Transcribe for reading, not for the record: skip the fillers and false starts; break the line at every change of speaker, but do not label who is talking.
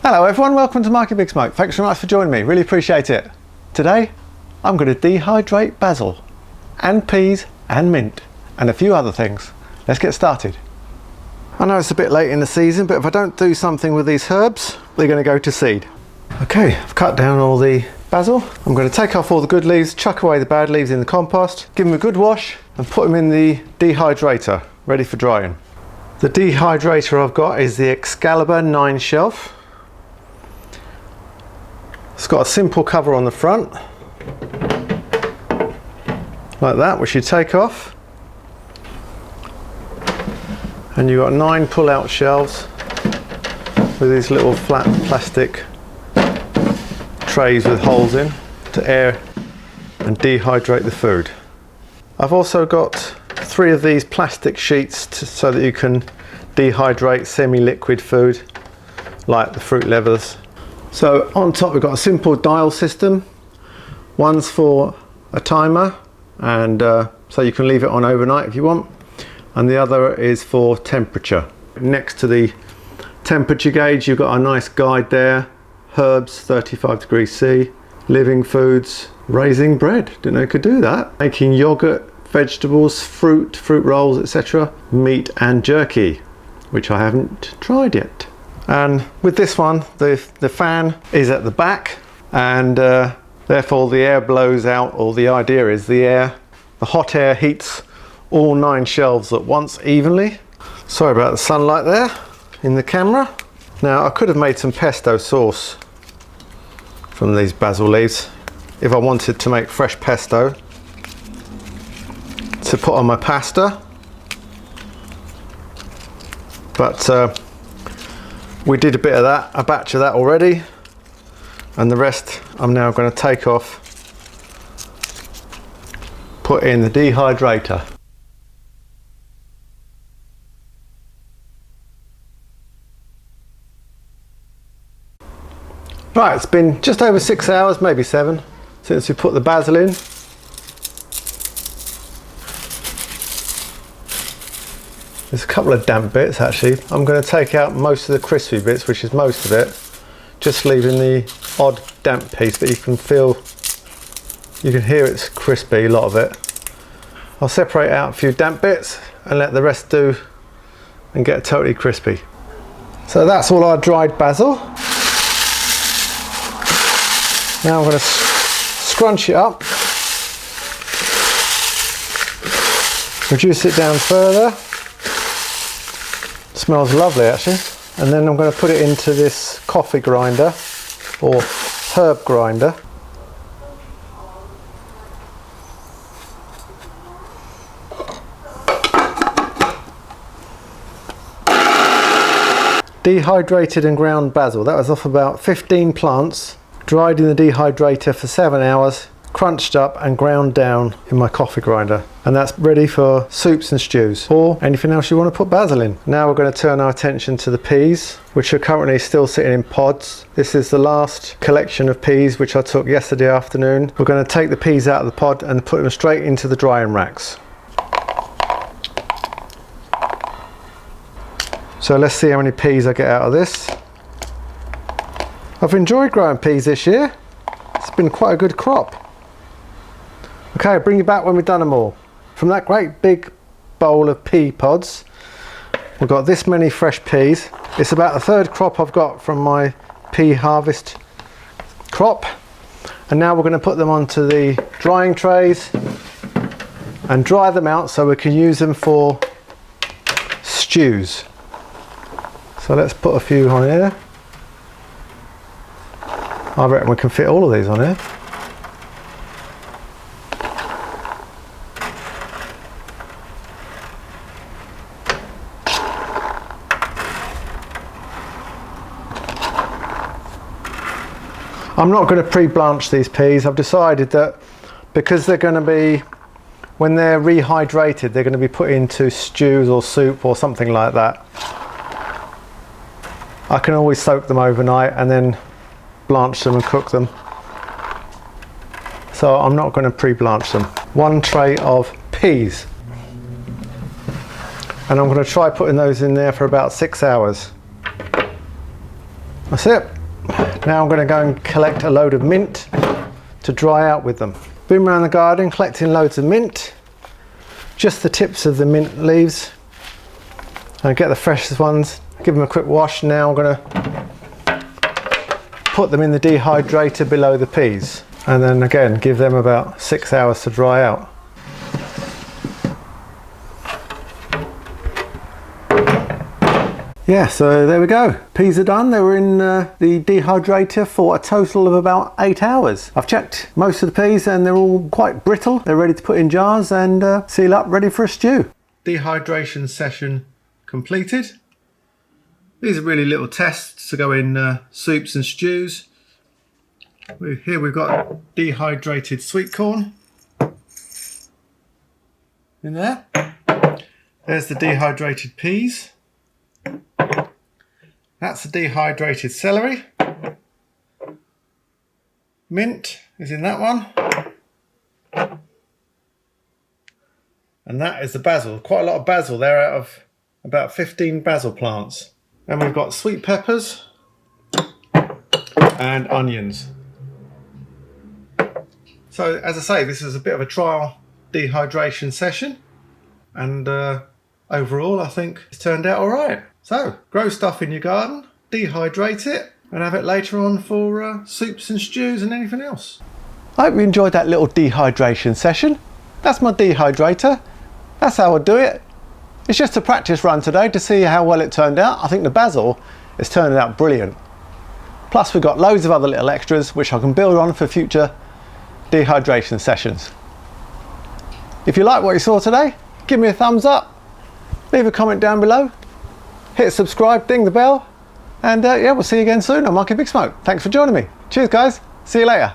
Hello everyone, welcome to Marky Big Smoke. Thanks so much for joining me, really appreciate it. Today I'm going to dehydrate basil and peas and mint and a few other things. Let's get started. I know it's a bit late in the season, but if I don't do something with these herbs, they're going to go to seed. Okay, I've cut down all the basil. I'm going to take off all the good leaves, chuck away the bad leaves in the compost, give them a good wash and put them in the dehydrator, ready for drying. The dehydrator I've got is the Excalibur 9 shelf. It's got a simple cover on the front, like that, which you take off. And you've got 9 pull-out shelves with these little flat plastic trays with holes in to air and dehydrate the food. I've also got 3 of these plastic sheets so that you can dehydrate semi-liquid food like the fruit leathers. So on top we've got a simple dial system. One's for a timer and so you can leave it on overnight if you want, and the other is for temperature. Next to the temperature gauge you've got a nice guide there. Herbs 35 degrees C, living foods, raising bread, didn't know you could do that, making yogurt, vegetables, fruit rolls, etc., meat and jerky, which I haven't tried yet. And with this one, the fan is at the back, and therefore the air blows out, or the idea is the hot air heats all 9 shelves at once evenly. Sorry about the sunlight there in the camera. Now I could have made some pesto sauce from these basil leaves if I wanted to make fresh pesto to put on my pasta, but we did a bit of that, a batch of that already, and the rest I'm now going to take off, put in the dehydrator. Right, it's been just over 6 hours, maybe 7, since we put the basil in. There's a couple of damp bits actually. I'm going to take out most of the crispy bits, which is most of it, just leaving the odd damp piece, but you can hear it's crispy, a lot of it. I'll separate out a few damp bits and let the rest do and get totally crispy. So that's all our dried basil. Now I'm going to scrunch it up, reduce it down further. Smells lovely actually. And then I'm going to put it into this coffee grinder or herb grinder. Dehydrated and ground basil. That was off about 15 plants, dried in the dehydrator for 7 hours, crunched up and ground down in my coffee grinder, and that's ready for soups and stews or anything else you want to put basil in. Now we're going to turn our attention to the peas, which are currently still sitting in pods. This is the last collection of peas which I took yesterday afternoon. We're going to take the peas out of the pod and put them straight into the drying racks. So let's see how many peas I get out of this. I've enjoyed growing peas this year. It's been quite a good crop. Okay, I'll bring you back when we've done them all. From that great big bowl of pea pods, we've got this many fresh peas. It's about the 3rd crop I've got from my pea harvest crop. And now we're going to put them onto the drying trays and dry them out so we can use them for stews. So let's put a few on here. I reckon we can fit all of these on here. I'm not going to pre-blanch these peas. I've decided that because they're going to be, when they're rehydrated, they're going to be put into stews or soup or something like that. I can always soak them overnight and then blanch them and cook them. So I'm not going to pre-blanch them. 1 tray of peas. And I'm going to try putting those in there for about 6 hours. That's it. Now I'm going to go and collect a load of mint to dry out with them. Been around the garden collecting loads of mint, just the tips of the mint leaves. I get the freshest ones, give them a quick wash. Now I'm going to put them in the dehydrator below the peas, and then again give them about 6 hours to dry out. Yeah, so there we go. Peas are done. They were in the dehydrator for a total of about 8 hours. I've checked most of the peas and they're all quite brittle. They're ready to put in jars and seal up, ready for a stew. Dehydration session completed. These are really little tests to go in soups and stews. Here we've got dehydrated sweet corn in there. There's the dehydrated peas. That's the dehydrated celery. Mint is in that one. And that is the basil. Quite a lot of basil there out of about 15 basil plants. And we've got sweet peppers and onions. So as I say, this is a bit of a trial dehydration session. And overall, I think it's turned out all right. So, grow stuff in your garden, dehydrate it, and have it later on for soups and stews and anything else. I hope you enjoyed that little dehydration session. That's my dehydrator. That's how I do it. It's just a practice run today to see how well it turned out. I think the basil is turning out brilliant. Plus we've got loads of other little extras which I can build on for future dehydration sessions. If you like what you saw today, give me a thumbs up, leave a comment down below, hit subscribe, ding the bell, and yeah, we'll see you again soon on Marky Big Smoke. Thanks for joining me. Cheers guys, see you later.